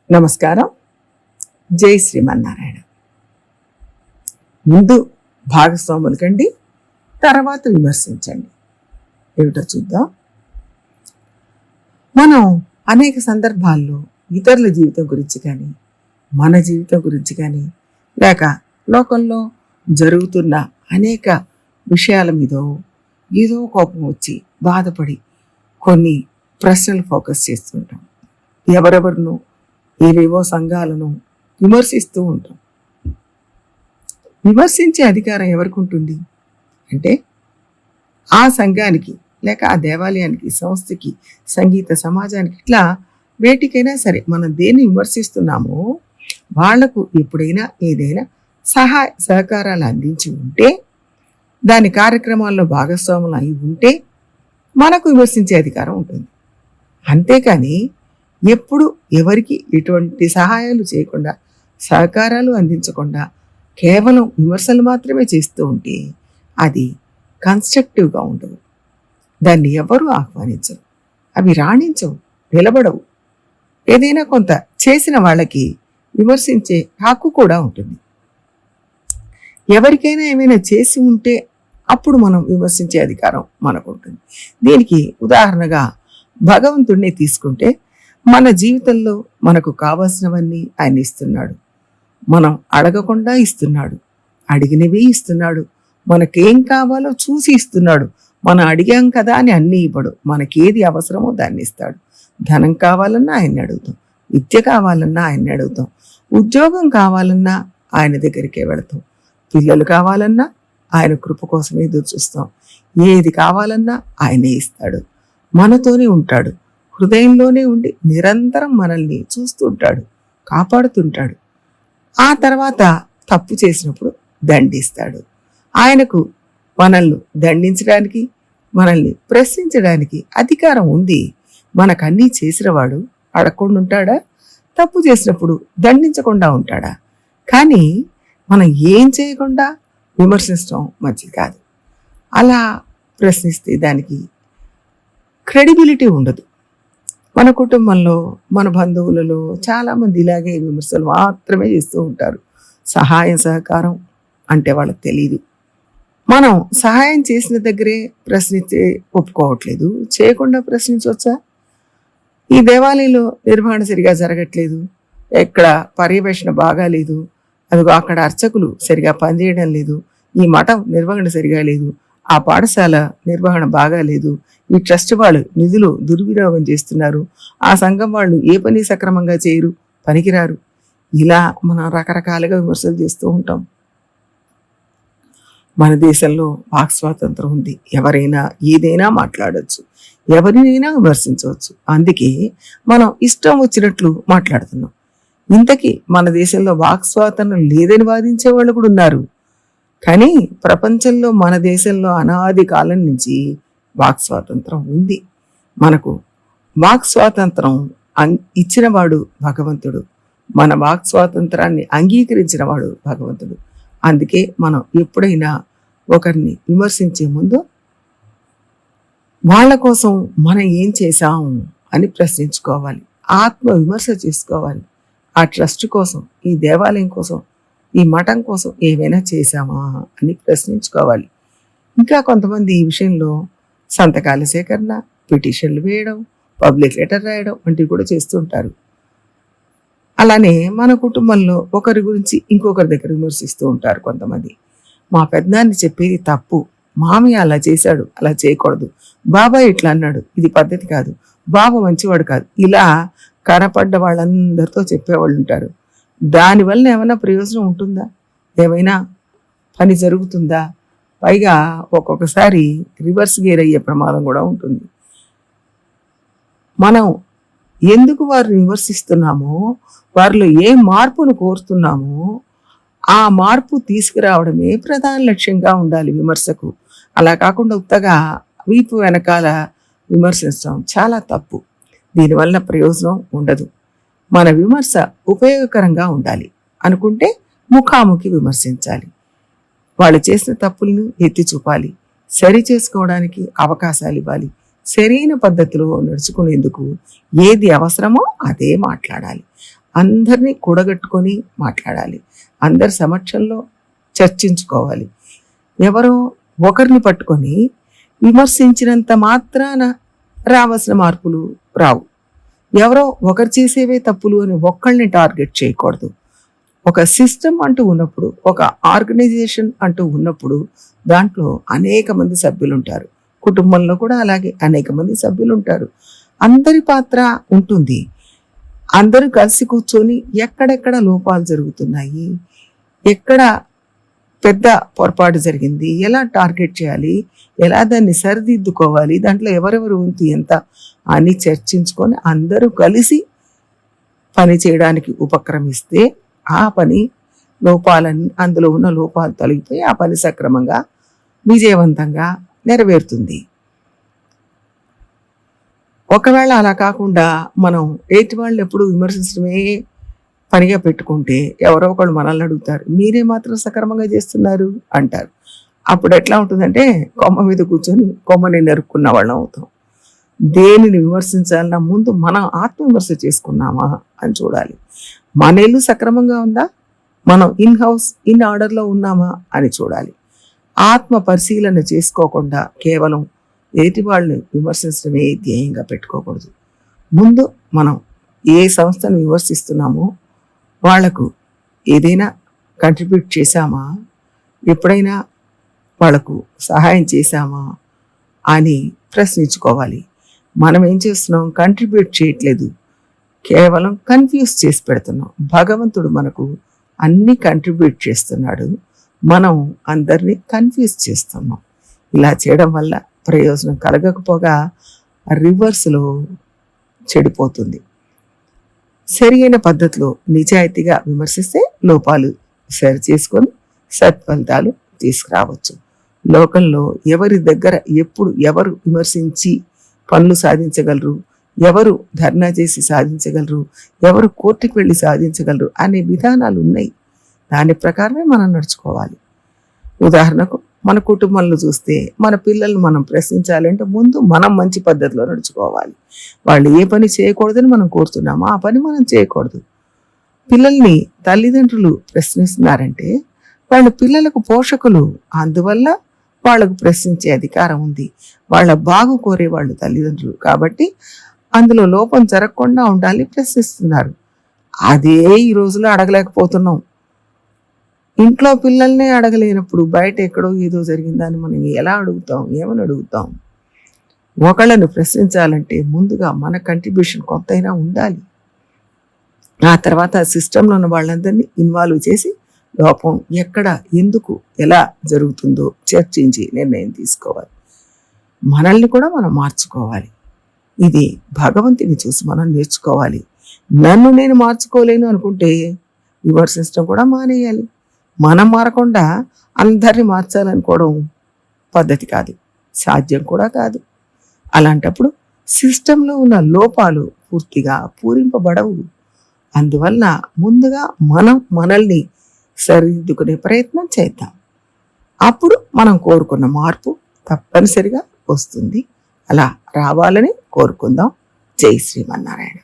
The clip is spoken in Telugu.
నమస్కారం. జై శ్రీమన్నారాయణ. ముందు భాగస్వాములు కండి, తర్వాత విమర్శించండి. ఏమిటో చూద్దాం. మనం అనేక సందర్భాల్లో ఇతరుల జీవితం గురించి కానీ, మన జీవితం గురించి కానీ, లేక లోకంలో జరుగుతున్న అనేక విషయాల మీద ఏదో కోపం వచ్చి బాధపడి కొన్ని ప్రశ్నలు ఫోకస్ చేస్తుంటాం. ఎవరెవరినో ఏవేవో సంఘాలను విమర్శిస్తూ ఉంటాం. విమర్శించే అధికారం ఎవరికి ఉంటుంది అంటే ఆ సంఘానికి, లేక ఆ దేవాలయానికి, సంస్థకి, సంగీత సమాజానికి, ఇట్లా వేటికైనా సరే మనం దేన్ని విమర్శిస్తున్నామో వాళ్లకు ఎప్పుడైనా ఏదైనా సహాయ సహకారాలు అందించి ఉంటే, దాని కార్యక్రమాల్లో భాగస్వాములు అయి ఉంటే మనకు విమర్శించే అధికారం ఉంటుంది. అంతేకాని ఎప్పుడు ఎవరికి ఎటువంటి సహాయాలు చేయకుండా, సహకారాలు అందించకుండా కేవలం విమర్శలు మాత్రమే చేస్తూ ఉంటే అది కన్స్ట్రక్టివ్గా ఉండదు. దాన్ని ఎవరు ఆహ్వానించరు, అవి రాణించవు, నిలబడవు. ఏదైనా కొంత చేసిన వాళ్ళకి విమర్శించే హక్కు కూడా ఉంటుంది. ఎవరికైనా ఏమైనా చేసి ఉంటే అప్పుడు మనం విమర్శించే అధికారం మనకు ఉంటుంది. దీనికి ఉదాహరణగా భగవంతుడిని తీసుకుంటే, మన జీవితంలో మనకు కావాల్సినవన్నీ ఆయన ఇస్తున్నాడు. మనం అడగకుండా ఇస్తున్నాడు, అడిగినవి ఇస్తున్నాడు. మనకేం కావాలో చూసి ఇస్తున్నాడు. మనం అడిగాం కదా అని అన్నీ ఇవ్వడు. మనకేది అవసరమో దాన్ని ఇస్తాడు. ధనం కావాలన్నా ఆయన్ని అడుగుతాం, విద్య కావాలన్నా ఆయన్ని అడుగుతాం, ఉద్యోగం కావాలన్నా ఆయన దగ్గరికే వెళతాం, పిల్లలు కావాలన్నా ఆయన కృప కోసమే ఎదురు చూస్తాం. ఏది కావాలన్నా ఆయనే ఇస్తాడు. మనతోనే ఉంటాడు, హృదయంలోనే ఉండి నిరంతరం మనల్ని చూస్తుంటాడు, కాపాడుతుంటాడు. ఆ తర్వాత తప్పు చేసినప్పుడు దండిస్తాడు. ఆయనకు మనల్ని దండించడానికి, మనల్ని ప్రశ్నించడానికి అధికారం ఉంది. మనకన్నీ చేసినవాడు అడగకుండా ఉంటాడా? తప్పు చేసినప్పుడు దండించకుండా ఉంటాడా? కానీ మనం ఏం చేయకుండా విమర్శించడం మంచిది కాదు. అలా ప్రశ్నిస్తే దానికి క్రెడిబిలిటీ ఉండదు. మన కుటుంబంలో, మన బంధువులలో చాలామంది ఇలాగే విమర్శలు మాత్రమే చేస్తూ ఉంటారు. సహాయం సహకారం అంటే వాళ్ళకి తెలియదు. మనం సహాయం చేసిన దగ్గరే ప్రశ్నించే ఒప్పుకోవట్లేదు. చేయకుండా ప్రశ్నించవచ్చా? ఈ దేవాలయంలో నిర్వహణ సరిగా జరగట్లేదు, ఎక్కడ పర్యవేక్షణ బాగాలేదు, అదిగో అక్కడ అర్చకులు సరిగా పనిచేయడం లేదు, ఈ మఠం నిర్వహణ సరిగా లేదు, ఆ పాఠశాల నిర్వహణ బాగాలేదు, ఈ ట్రస్ట్ వాళ్ళు నిధులు దుర్వినియోగం చేస్తున్నారు, ఆ సంఘం వాళ్ళు ఏ పని సక్రమంగా చేయరు, పనికిరారు. ఇలా మనం రకరకాలుగా విమర్శలు చేస్తూ ఉంటాం. మన దేశంలో వాక్ స్వాతంత్రం ఉంది. ఎవరైనా ఏదైనా మాట్లాడవచ్చు, ఎవరినైనా విమర్శించవచ్చు. అందుకే మనం ఇష్టం వచ్చినట్లు మాట్లాడుతున్నాం. ఇంతకీ మన దేశంలో వాక్ స్వాతంత్రం లేదని వాదించే వాళ్ళు కూడా ఉన్నారు. కానీ ప్రపంచంలో మన దేశంలో అనాది కాలం నుంచి వాక్ స్వాతంత్రం ఉంది. మనకు వాక్ స్వాతంత్రం ఇచ్చినవాడు భగవంతుడు. మన వాక్ స్వాతంత్రాన్ని అంగీకరించిన వాడు భగవంతుడు. అందుకే మనం ఎప్పుడైనా ఒకరిని విమర్శించే ముందు వాళ్ళ కోసం మనం ఏం చేశాం అని ప్రశ్నించుకోవాలి. ఆత్మ విమర్శ చేసుకోవాలి. ఆ ట్రస్ట్ కోసం, ఈ దేవాలయం కోసం, ఈ మఠం కోసం ఏమైనా చేశామా అని ప్రశ్నించుకోవాలి. ఇంకా కొంతమంది ఈ విషయంలో సంతకాల సేకరణ, పిటిషన్లు వేయడం, పబ్లిక్ లెటర్ రాయడం వంటివి కూడా చేస్తుంటారు. అలానే మన కుటుంబంలో ఒకరి గురించి ఇంకొకరి దగ్గర విమర్శిస్తూ ఉంటారు కొంతమంది. మా పెద్దనాన్ని చెప్పేది తప్పు, మామయ్య అలా చేశాడు, అలా చేయకూడదు, బాబాయ్ ఇట్లా అన్నాడు, ఇది పద్ధతి కాదు, బాబు మంచివాడు కాదు, ఇలా కనపడ్డ వాళ్ళందరితో చెప్పేవాళ్ళు ఉంటారు. దానివల్ల ఏమైనా ప్రయోజనం ఉంటుందా? ఏమైనా పని జరుగుతుందా? పైగా ఒక్కొక్కసారి రివర్స్ గేర్ అయ్యే ప్రమాదం కూడా ఉంటుంది. మనం ఎందుకు వారిని విమర్శిస్తున్నామో, వారిలో ఏ మార్పును కోరుతున్నామో ఆ మార్పు తీసుకురావడమే ప్రధాన లక్ష్యంగా ఉండాలి విమర్శకు. అలా కాకుండా ఉత్తగా వీపు వెనకాల విమర్శించడం చాలా తప్పు. దీనివల్ల ప్రయోజనం ఉండదు. మన విమర్శ ఉపయోగకరంగా ఉండాలి అనుకుంటే ముఖాముఖి విమర్శించాలి. వాళ్ళు చేసిన తప్పులను ఎత్తి చూపాలి, సరి చేసుకోవడానికి అవకాశాలు ఇవ్వాలి. సరైన పద్ధతిలో నడుచుకునేందుకు ఏది అవసరమో అదే మాట్లాడాలి. అందరినీ కూడగట్టుకొని మాట్లాడాలి. అందరి సమక్షంలో చర్చించుకోవాలి. ఎవరో ఒకరిని పట్టుకొని విమర్శించినంత మాత్రాన రావాల్సిన మార్పులు రావు. ఎవరో ఒకరు చేసేవే తప్పులు అని ఒక్కళ్ళని టార్గెట్ చేయకూడదు. ఒక సిస్టమ్ అంటూ ఉన్నప్పుడు, ఒక ఆర్గనైజేషన్ అంటూ ఉన్నప్పుడు దాంట్లో అనేక మంది సభ్యులు ఉంటారు. కుటుంబంలో కూడా అలాగే అనేక మంది సభ్యులు ఉంటారు. అందరి పాత్ర ఉంటుంది. అందరూ కలిసి కూర్చొని ఎక్కడెక్కడ లోపాలు జరుగుతున్నాయి, ఎక్కడ పెద్ద పొరపాటు జరిగింది, ఎలా టార్గెట్ చేయాలి, ఎలా దాన్ని సరిదిద్దుకోవాలి, దాంట్లో ఎవరెవరు వంతు ఎంత అని చర్చించుకొని అందరూ కలిసి పని చేయడానికి ఉపక్రమిస్తే ఆ పని అందులో ఉన్న లోపాలు తొలగిపోయి ఆ పని సక్రమంగా విజయవంతంగా నెరవేరుతుంది. ఒకవేళ అలా కాకుండా మనం ఎయిట్ వాళ్ళు ఎప్పుడు విమర్శించడమే పనిగా పెట్టుకుంటే ఎవరో ఒకళ్ళు మనల్ని అడుగుతారు, మీరే మాత్రం సక్రమంగా చేస్తున్నారు అంటారు. అప్పుడు ఎట్లా ఉంటుందంటే కొమ్మ మీద కూర్చొని కొమ్మని నరుక్కున్న వాళ్ళం అవుతాం. దేనిని విమర్శించాలన్నా ముందు మనం ఆత్మవిమర్శ చేసుకున్నామా అని చూడాలి. మన ఇల్లు సక్రమంగా ఉందా, మనం ఇన్ ఆర్డర్లో ఉన్నామా అని చూడాలి. ఆత్మ పరిశీలన చేసుకోకుండా కేవలం ఎదుటి వాళ్ళని విమర్శించడమే ధ్యేయంగా పెట్టుకోకూడదు. ముందు మనం ఏ సంస్థను విమర్శిస్తున్నామో వాళ్లకు ఏదైనా కంట్రిబ్యూట్ చేశామా, ఎప్పుడైనా వాళ్లకు సహాయం చేశామా అని ప్రశ్నించుకోవాలి. మనం ఏం చేస్తున్నాం, కంట్రిబ్యూట్ చేయట్లేదు, కేవలం కన్ఫ్యూజ్ చేసి పెడుతున్నాం. భగవంతుడు మనకు అన్ని కంట్రిబ్యూట్ చేస్తున్నాడు, మనం అందరినీ కన్ఫ్యూజ్ చేస్తున్నాం. ఇలా చేయడం వల్ల ప్రయోజనం కలగకపోగా రివర్స్లో చెడిపోతుంది. సరి అయిన పద్ధతిలో నిజాయితీగా విమర్శిస్తే లోపాలు సరి చేసుకొని సత్ఫలితాలు తీసుకురావచ్చు. లోకంలో ఎవరి దగ్గర ఎప్పుడు ఎవరు విమర్శించి పనులు సాధించగలరు, ఎవరు ధర్నా చేసి సాధించగలరు, ఎవరు కోర్టుకు వెళ్ళి సాధించగలరు అనే విధానాలు ఉన్నాయి. దాని ప్రకారమే మనం నడుచుకోవాలి. ఉదాహరణకు మన కుటుంబంలో చూస్తే మన పిల్లల్ని మనం ప్రశ్నించాలంటే ముందు మనం మంచి పద్ధతిలో నడుచుకోవాలి. వాళ్ళు ఏ పని చేయకూడదని మనం కోరుతున్నామో ఆ పని మనం చేయకూడదు. పిల్లల్ని తల్లిదండ్రులు ప్రశ్నిస్తున్నారంటే వాళ్ళ పిల్లలకు పోషకులు, అందువల్ల వాళ్ళకు ప్రశ్నించే అధికారం ఉంది. వాళ్ళ బాగు కోరే వాళ్ళు తల్లిదండ్రులు కాబట్టి అందులో లోపం జరగకుండా ఉండాలి, ప్రశ్నిస్తున్నారు. అదే ఈ రోజులో అడగలేకపోతున్నాం. ఇంట్లో పిల్లల్నే అడగలేనప్పుడు బయట ఎక్కడో ఏదో జరిగిందని మనం ఎలా అడుగుతాం, ఏమని అడుగుతాం? ఒకళ్ళను ప్రశ్నించాలంటే ముందుగా మన కంట్రిబ్యూషన్ కొంతైనా ఉండాలి. ఆ తర్వాత సిస్టంలో ఉన్న వాళ్ళందరినీ ఇన్వాల్వ్ చేసి లోపం ఎక్కడ, ఎందుకు, ఎలా జరుగుతుందో చర్చించి నిర్ణయం తీసుకోవాలి. మనల్ని కూడా మనం మార్చుకోవాలి. ఇది భగవంతుని చూసి మనం నేర్చుకోవాలి. నన్ను నేను మార్చుకోలేను అనుకుంటే విమర్శించడం కూడా మానేయాలి. మనం మారకుండా అందరినీ మార్చాలనుకోవడం పద్ధతి కాదు, సాధ్యం కూడా కాదు. అలాంటప్పుడు సిస్టంలో ఉన్న లోపాలు పూర్తిగా పూరింపబడవు. అందువల్ల ముందుగా మనం మనల్ని సరిదిద్దుకునే ప్రయత్నం చేద్దాం. అప్పుడు మనం కోరుకున్న మార్పు తప్పనిసరిగా వస్తుంది. అలా రావాలని కోరుకుందాం. జై శ్రీమన్నారాయణ.